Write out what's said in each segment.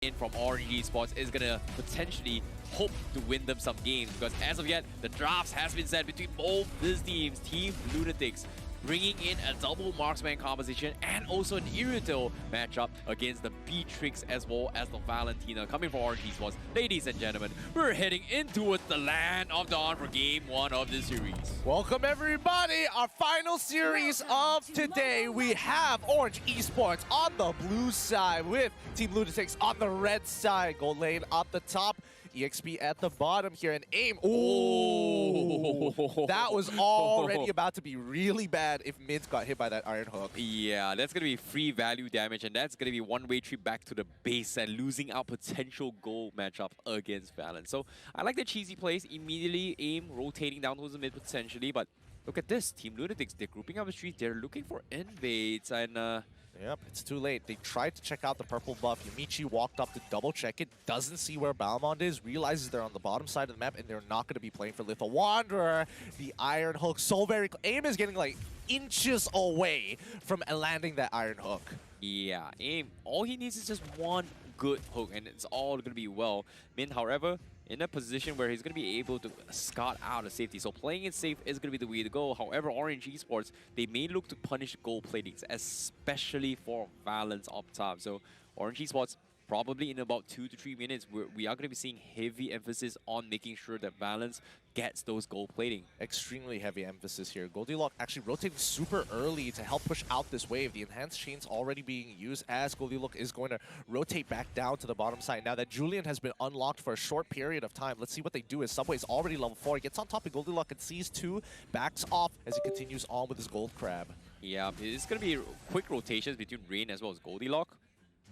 in from Orange Esports is going to potentially hope to win them some games, because as of yet, the drafts has been set between both these teams. Team LUNTIX bringing in a double marksman composition and also an Irito matchup against the Beatrix as well as the Valentina coming from Orange Esports. Ladies and gentlemen, we're heading into the land of dawn for game 1 of this series. Welcome everybody, our final series of today. We have Orange Esports on the blue side with Team LUNTIX on the red side. Gold lane up the top, EXP at the bottom here, and aim. Oh, that was already about to be really bad if Mids got hit by that iron hook. Yeah, that's going to be free value damage, and that's going to be one-way trip back to the base and losing our potential goal matchup against Valen. So I like the cheesy plays. Immediately aim rotating down towards the mid potentially, but look at this. Team LUNTIX, they're grouping up the streets. They're looking for invades, and yep, it's too late. They tried to check out the purple buff. Yumichi walked up to double check it, doesn't see where Balmond is, realizes they're on the bottom side of the map and they're not going to be playing for Lethal Wanderer. The iron hook so very... Aim is getting like inches away from landing that iron hook. yeah, aim. All he needs is just one good hook and it's all going to be well. Min, however, in a position where he's going to be able to scout out a safety. So playing it safe is going to be the way to go. However, Orange Esports, they may look to punish gold platings, especially for Valence up top. So Orange Esports, probably in about 2 to 3 minutes, we are going to be seeing heavy emphasis on making sure that Valence gets those gold plating. Extremely heavy emphasis here. Goldilocks actually rotating super early to help push out this wave. The enhanced chain's already being used as Goldilocks is going to rotate back down to the bottom side. Now that Julian has been unlocked for a short period of time, let's see what they do as Subway's already level 4. He gets on top of Goldilocks and sees 2, backs off as he continues on with his gold crab. Yeah, it's going to be quick rotations between Rain as well as Goldilocks,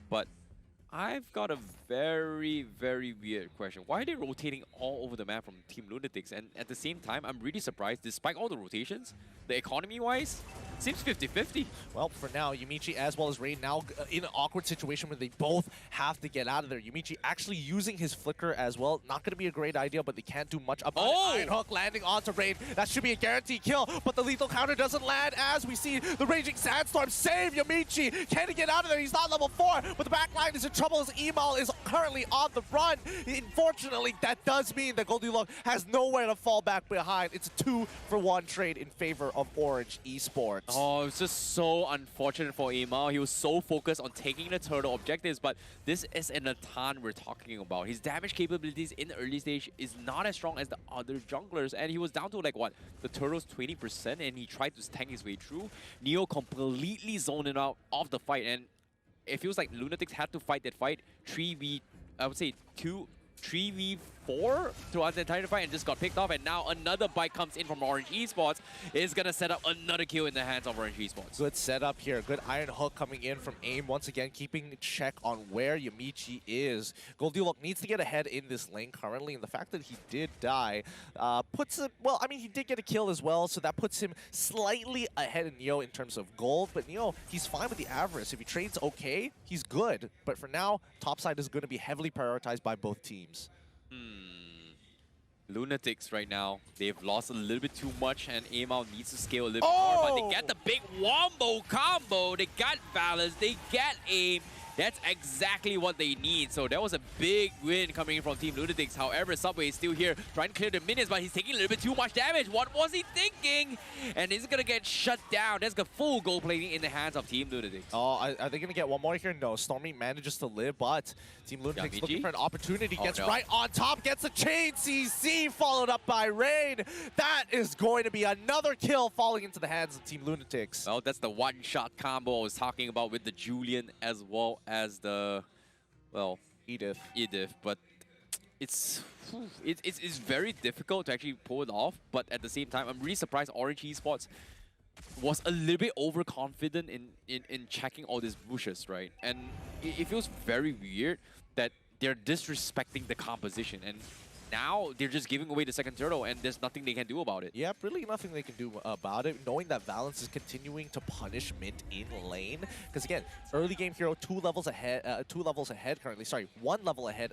but I've got a very, very weird question. Why are they rotating all over the map from Team LUNTIX? And at the same time, I'm really surprised, despite all the rotations, the economy-wise, seems 50-50. Well, for now, Yumichi as well as Rain now in an awkward situation where they both have to get out of there. Yumichi actually using his flicker as well. Not going to be a great idea, but they can't do much about it. Iron hook landing onto Rain. That should be a guaranteed kill, but the lethal counter doesn't land as we see the Raging Sandstorm save Yumichi. Can he get out of there? He's not level 4, but the backline is in trouble as Emal is currently on the run. Unfortunately, that does mean that Goldilocks has nowhere to fall back behind. It's a 2-for-1 trade in favor of Orange Esports. Oh, it's just so unfortunate for Emal. He was so focused on taking the turtle objectives, but this is an Atan we're talking about. His damage capabilities in the early stage is not as strong as the other junglers, and he was down to like what? The turtle's 20%, and he tried to tank his way through. Neo completely zoned him out of the fight, and it feels like LUNTIX had to fight that fight 3v4 throughout the entire fight and just got picked off, and now another bite comes in from Orange Esports. Is going to set up another kill in the hands of Orange Esports. Good setup here. Good iron hook coming in from AIM. Once again, keeping check on where Yumichi is. Goldilocks needs to get ahead in this lane currently, and the fact that he did die puts him... Well, I mean, he did get a kill as well, so that puts him slightly ahead of Neo in terms of gold. But Neo, he's fine with the Avarice. If he trades okay, he's good. But for now, topside is going to be heavily prioritized by both teams. LUNTIX right now, they've lost a little bit too much, and Emal needs to scale a little bit more, but they get the big wombo combo. They got Valence, they get aim. That's exactly what they need. So that was a big win coming in from Team LUNTIX. However, Subway is still here trying to clear the minions, but he's taking a little bit too much damage. What was he thinking? And he's going to get shut down. That's got full gold plating in the hands of Team LUNTIX. Oh, are they going to get one more here? No. Stormy manages to live, but Team LUNTIX looking for an opportunity. Gets right on top, gets a chain CC followed up by Rain. That is going to be another kill falling into the hands of Team LUNTIX. Well, that's the one-shot combo I was talking about with the Julian as well as the, well, Edith. But it's very difficult to actually pull it off. But at the same time, I'm really surprised Orange Esports was a little bit overconfident in checking all these bushes, right? And it feels very weird that they're disrespecting the composition. And now they're just giving away the second turtle, and there's nothing they can do about it. Yep, really nothing they can do about it, knowing that Valence is continuing to punish Mint in lane. Because again, early game hero, 2 levels ahead currently. Sorry, 1 level ahead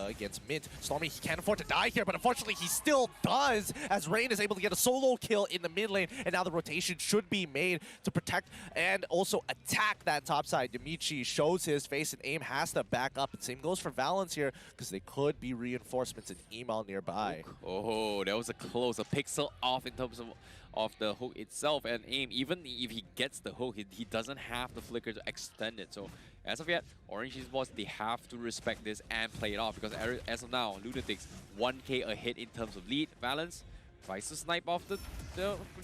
against Mint. Stormy, he can't afford to die here, but unfortunately he still does, as Rain is able to get a solo kill in the mid lane, and now the rotation should be made to protect and also attack that top side. Yamichi shows his face, and AIM has to back up. And same goes for Valence here, because they could be reinforcements in Email nearby. Oh, that was a close, a pixel off in terms of the hook itself, and AIM, even if he gets the hook, he doesn't have the flicker to extend it. So as of yet, Orange Esports, they have to respect this and play it off, because as of now, LUNTIX 1k ahead in terms of lead. Valence tries to snipe off the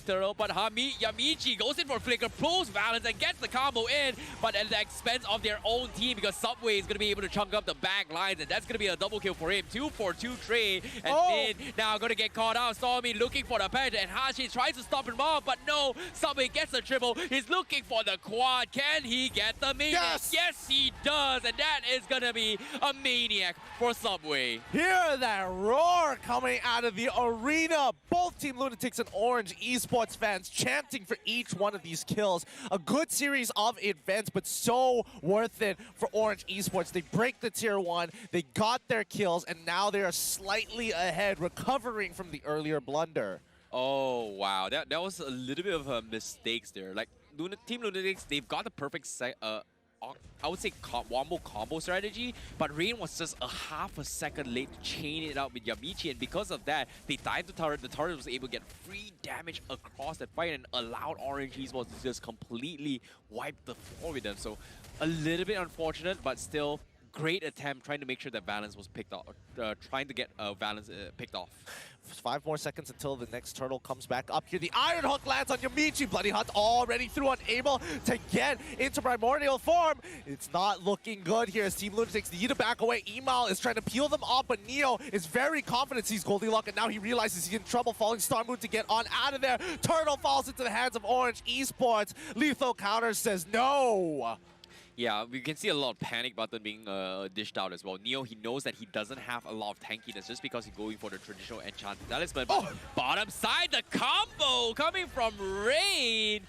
turtle, but Yamichi goes in for flicker, pulls Valence and gets the combo in, but at the expense of their own team, because Subway is going to be able to chunk up the back lines, and that's going to be a double kill for him. 2-for-2 trade, and Min now going to get caught out. Stormy looking for the patch, and Hashi tries to stop him off, but no, Subway gets the triple. He's looking for the quad. Can he get the maniac? Yes! Yes, he does, and that is going to be a maniac for Subway. Hear that roar coming out of the arena. Both Team LUNTIX and Orange Esports fans chanting for each one of these kills. A good series of events, but so worth it for Orange Esports. They break the tier 1, they got their kills, and now they are slightly ahead, recovering from the earlier blunder. Oh, wow. That was a little bit of mistakes there. Like, Team LUNTIX, they've got the perfect I would say wombo combo strategy, but Rain was just a half a second late to chain it out with Yamichi, and because of that, they dived the turret. The turret was able to get free damage across that fight and allowed Orange Esports to just completely wipe the floor with them. So a little bit unfortunate, but still great attempt trying to make sure that Valence was picked off, trying to get Valence picked off. 5 more seconds until the next turtle comes back up here. The Iron Hook lands on Yamichi. Bloody Hunt already through, unable to get into primordial form. It's not looking good here as Team LUNTIX need to back away. Emal is trying to peel them off, but Neo is very confident he's Goldilocks, and now he realizes he's in trouble, falling Star Moon to get on out of there. Turtle falls into the hands of Orange Esports. Lethal Counter says no. Yeah, we can see a lot of panic button being dished out as well. Neo, he knows that he doesn't have a lot of tankiness just because he's going for the traditional enchanted talisman. But bottom side, the combo coming from Rain.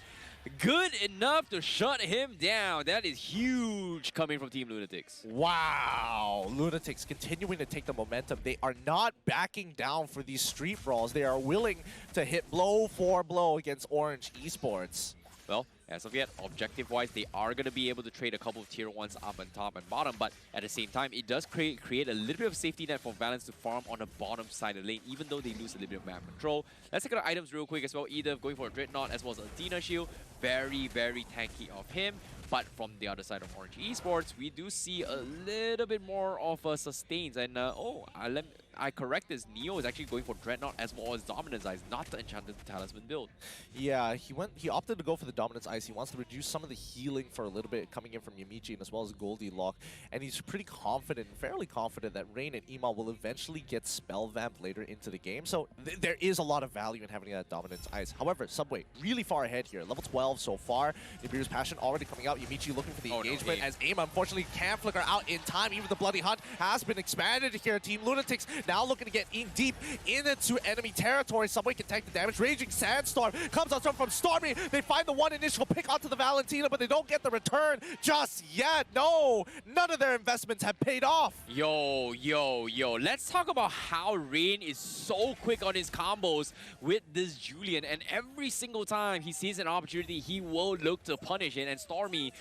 Good enough to shut him down. That is huge coming from Team LUNTIX. Wow. LUNTIX continuing to take the momentum. They are not backing down for these street brawls. They are willing to hit blow for blow against Orange Esports. Well, as of yet, objective-wise, they are going to be able to trade a couple of tier 1s up and top and bottom, but at the same time, it does create a little bit of safety net for Valence to farm on the bottom side of the lane, even though they lose a little bit of map control. Let's take out the items real quick as well. Either going for a Dreadnought as well as a Athena Shield. Very, very tanky of him. But from the other side of Orange Esports, we do see a little bit more of sustains. And I correct this. Neo is actually going for Dreadnought as well as Dominance Eyes, not the Enchanted Talisman build. Yeah, he opted to go for the Dominance Ice. He wants to reduce some of the healing for a little bit coming in from Yamichi and as well as Goldilocks. And he's pretty confident, fairly confident, that Rain and Emal will eventually get spell vamped later into the game. So there is a lot of value in having that Dominance Ice. However, Subway really far ahead here. Level 12 so far. Nibiru's Passion already coming out. Yamichi looking for the engagement as AIM unfortunately can't flicker out in time. Even the Bloody Hunt has been expanded here. Team LUNTIX now looking to get in deep into enemy territory. Subway can tank the damage. Raging Sandstorm comes out from Stormy. They find the one initial pick onto the Valentina, but they don't get the return just yet. No, none of their investments have paid off. Yo. Let's talk about how Rain is so quick on his combos with this Julian, and every single time he sees an opportunity, he will look to punish it. And Stormy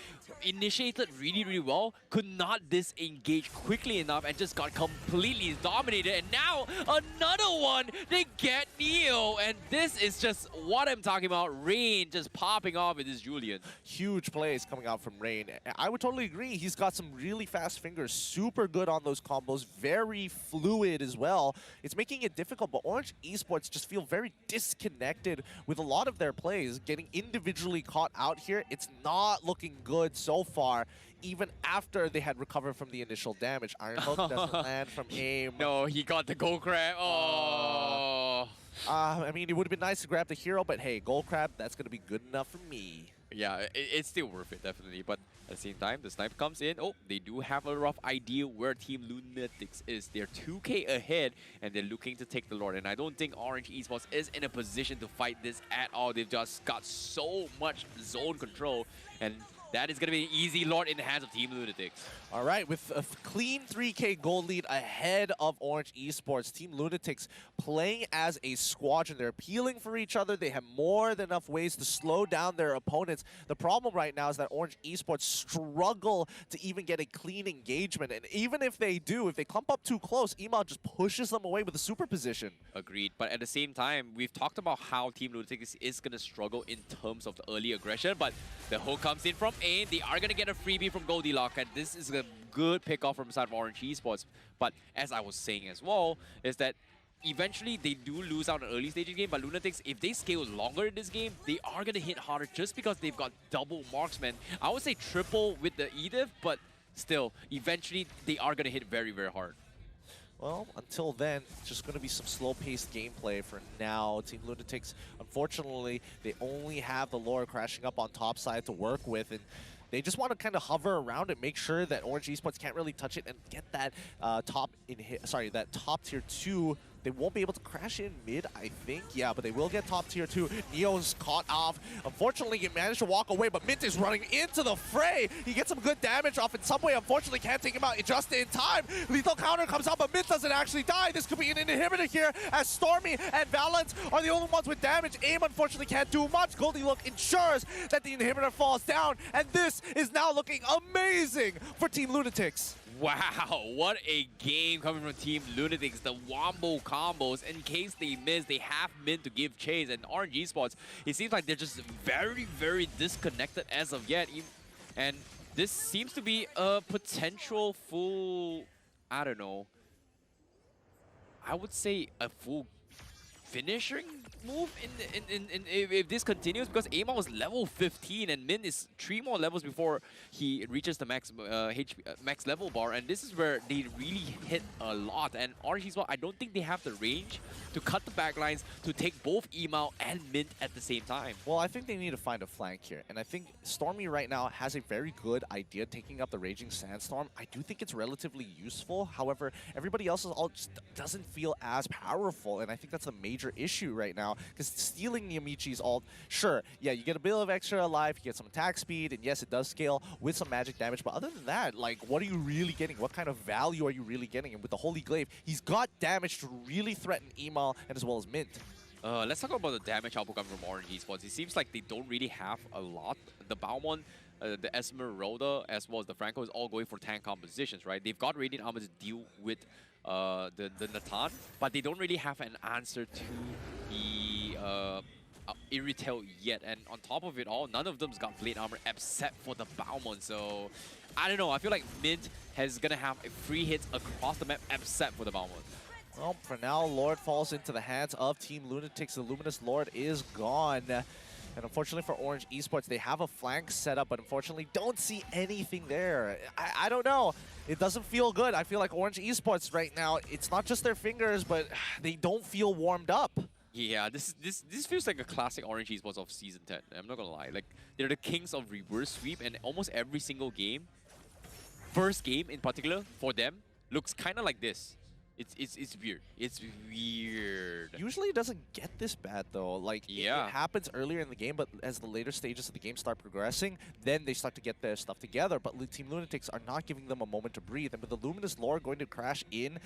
initiated really, really well, could not disengage quickly enough, and just got completely dominated. And now another one, they get Neo, and this is just what I'm talking about. Rain just popping off with this Julian. Huge plays coming out from Rain. I would totally agree. He's got some really fast fingers, super good on those combos, very fluid as well. It's making it difficult, but Orange Esports just feel very disconnected with a lot of their plays. Getting individually caught out here, it's not looking good so far, even after they had recovered from the initial damage. Iron Hook doesn't land from AIM. No, he got the Gold Crab. Oh. I mean, it would have been nice to grab the hero, but hey, Gold Crab, that's going to be good enough for me. Yeah, it's still worth it, definitely. But At the same time, the snipe comes in. Oh, they do have a rough idea where Team LUNTIX is. They're 2k ahead, and they're looking to take the Lord. And I don't think Orange Esports is in a position to fight this at all. They've just got so much zone control, and that is going to be an easy Lord in the hands of Team LUNTIX. All right, with a clean 3K gold lead ahead of Orange Esports, Team LUNTIX playing as a squadron. They're appealing for each other. They have more than enough ways to slow down their opponents. The problem right now is that Orange Esports struggle to even get a clean engagement. And even if they do, if they clump up too close, Email just pushes them away with a super position. Agreed. But at the same time, we've talked about how Team LUNTIX is going to struggle in terms of the early aggression. But the hook comes in from A. They are going to get a freebie from Goldilocks, and this is a good pickoff from the side of Orange Esports. But as I was saying as well, is that eventually they do lose out an early stage game, but LUNTIX, if they scale longer in this game, they are going to hit harder just because they've got double marksman. I would say triple with the Edith, but still, eventually they are going to hit very, very hard. Well, until then, it's just going to be some slow-paced gameplay for now. Team LUNTIX, unfortunately, they only have the Lord crashing up on top side to work with, and they just want to kind of hover around and make sure that Orange Esports can't really touch it and get that top tier 2. They won't be able to crash in mid, I think. Yeah, but they will get top tier 2. Neo's caught off. Unfortunately, he managed to walk away, but Mint is running into the fray. He gets some good damage off in some way. Unfortunately, can't take him out just in time. Lethal counter comes out, but Mint doesn't actually die. This could be an inhibitor here, as Stormy and Valence are the only ones with damage. Aim, unfortunately, can't do much. Goldilocks ensures that the inhibitor falls down, and this is now looking amazing for Team LUNTIX. Wow, what a game coming from Team LUNTIX. The wombo combos, in case they miss, they have Mint to give chase. And Orange Esports, it seems like they're just very, very disconnected as of yet. And this seems to be a potential full, I don't know, I would say a full finishing move if this continues, because Amal was level 15 and Min is 3 more levels before he reaches the max max level bar, and this is where they really hit a lot. And Orange Esports, I don't think they have the range to cut the backlines to take both Email and Mint at the same time. Well, I think they need to find a flank here, and I think Stormy right now has a very good idea taking up the Raging Sandstorm. I do think it's relatively useful. However, everybody else is all just doesn't feel as powerful, and I think that's a major issue right now, because stealing Yamichi's ult, sure, yeah, you get a bit of extra life, you get some attack speed, and yes, it does scale with some magic damage, but other than that, like, what are you really getting? What kind of value are you really getting? And with the Holy Glaive, he's got damage to really threaten Email and as well as Mint. Let's talk about the damage output coming from Orange Esports. It seems like they don't really have a lot. The Balmon, the Esmeralda, as well as the Franco is all going for tank compositions, right? They've got Radiant Armor to deal with the Natan, but they don't really have an answer to the Irritel yet. And on top of it all, none of them's got Blade Armor except for the Balmon. So, I don't know. I feel like Mint is going to have free hits across the map except for the Balmon. Well, for now, Lord falls into the hands of Team LUNTIX. The Luminous Lord is gone. And unfortunately for Orange Esports, they have a flank set up, but unfortunately don't see anything there. I don't know. It doesn't feel good. I feel like Orange Esports right now, it's not just their fingers, but they don't feel warmed up. Yeah, this feels like a classic Orange Esports of Season 10. I'm not gonna lie. Like, they're the kings of reverse sweep, and almost every single game, first game in particular, for them, looks kind of like this. It's weird. It's weird. Usually it doesn't get this bad though. Like, yeah, it happens earlier in the game, but as the later stages of the game start progressing, then they start to get their stuff together. But Team LUNTIX are not giving them a moment to breathe. And with the Luminous Lord going to crash in,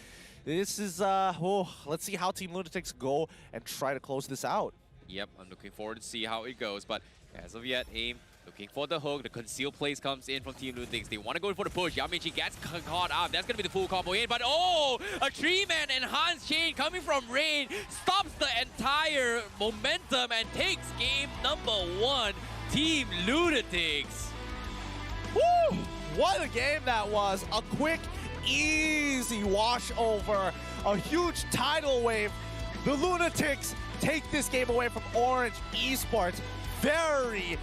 this is let's see how Team LUNTIX go and try to close this out. Yep, I'm looking forward to see how it goes. But as of yet, AIM looking for the hook. The concealed place comes in from Team LUNTIX. They want to go for the push. Yamichi gets caught up. That's going to be the full combo in. But oh, a 3-man enhanced chain coming from Rain stops the entire momentum and takes game number 1. Team LUNTIX. Woo! What a game that was. A quick, easy wash over. A huge tidal wave. The LUNTIX take this game away from Orange Esports. Very